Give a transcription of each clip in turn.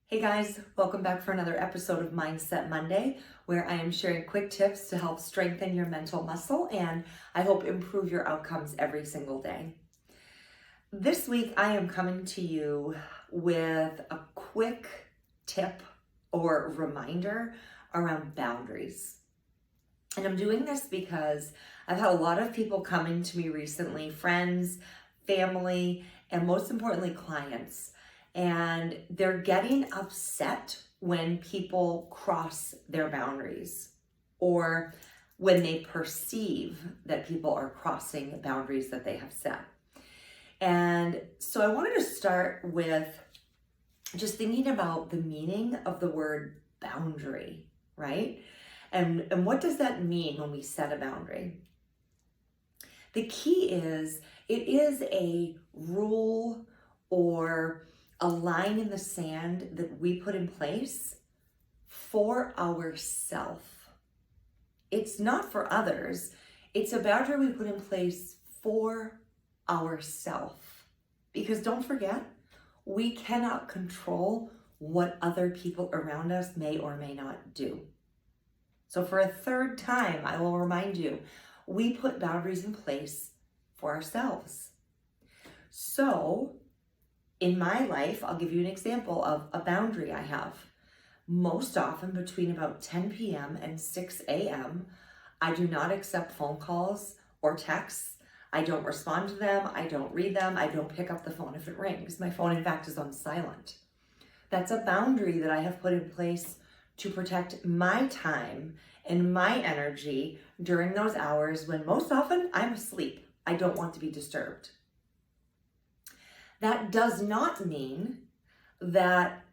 Hey guys, welcome back for another episode of Mindset Monday, where I am sharing quick tips to help strengthen your mental muscle and I hope improve your outcomes every single day. This week, I am coming to you with a quick tip or reminder around boundaries. And I'm doing this because I've had a lot of people coming to me recently, friends, family, and most importantly, clients. And they're getting upset when people cross their boundaries or when they perceive that people are crossing boundaries that they have set. And so I wanted to start with just thinking about the meaning of the word boundary, right? And what does that mean when we set a boundary? The key is it is a rule or a line in the sand that we put in place for ourselves. It's not for others. It's a boundary we put in place for ourselves. Because don't forget, we cannot control what other people around us may or may not do. So for a third time, I will remind you, we put boundaries in place for ourselves. So in my life, I'll give you an example of a boundary I have. Most often between about 10 p.m. and 6 a.m., I do not accept phone calls or texts. I don't respond to them. I don't read them. I don't pick up the phone if it rings. My phone, in fact, is on silent. That's a boundary that I have put in place to protect my time and my energy during those hours when most often I'm asleep. I don't want to be disturbed. That does not mean that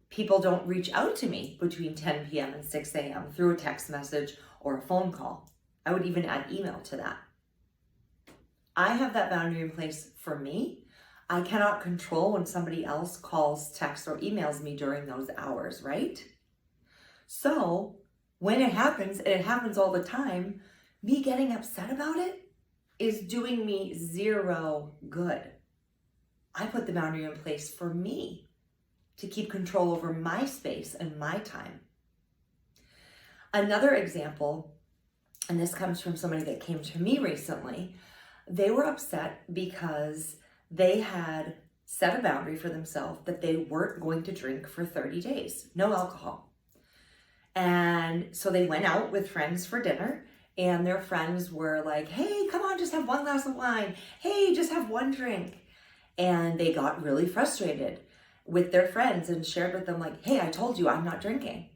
people don't reach out to me between 10 p.m. and 6 a.m. through a text message or a phone call. I would even add email to that. I have that boundary in place for me. I cannot control when somebody else calls, texts, or emails me during those hours, right? So when it happens, and it happens all the time, me getting upset about it is doing me zero good. I put the boundary in place for me to keep control over my space and my time. Another example, and this comes from somebody that came to me recently, they were upset because they had set a boundary for themselves that they weren't going to drink for 30 days, no alcohol. And so they went out with friends for dinner, and their friends were like, hey, come on, just have one glass of wine. Hey, just have one drink. And they got really frustrated with their friends and shared with them like, hey, I told you I'm not drinking.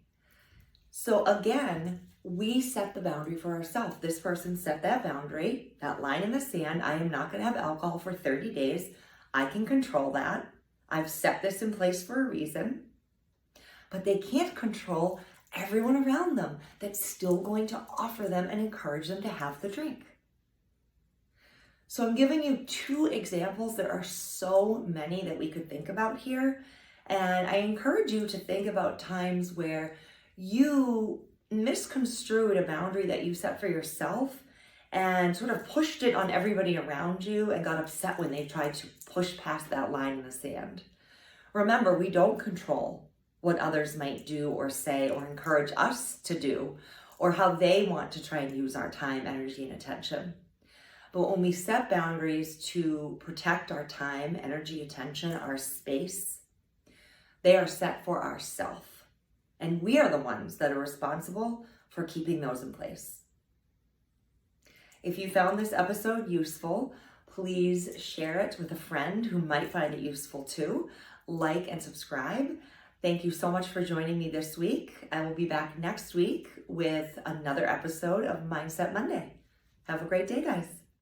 So again, we set the boundary for ourselves. This person set that boundary, that line in the sand. I am not going to have alcohol for 30 days. I can control that. I've set this in place for a reason. But they can't control everyone around them that's still going to offer them and encourage them to have the drink. So I'm giving you two examples. There are so many that we could think about here. And I encourage you to think about times where you misconstrued a boundary that you set for yourself and sort of pushed it on everybody around you and got upset when they tried to push past that line in the sand. Remember, we don't control what others might do or say or encourage us to do or how they want to try and use our time, energy, and attention. But when we set boundaries to protect our time, energy, attention, our space, they are set for ourselves. And we are the ones that are responsible for keeping those in place. If you found this episode useful, please share it with a friend who might find it useful too. Like and subscribe. Thank you so much for joining me this week. I will be back next week with another episode of Mindset Monday. Have a great day, guys.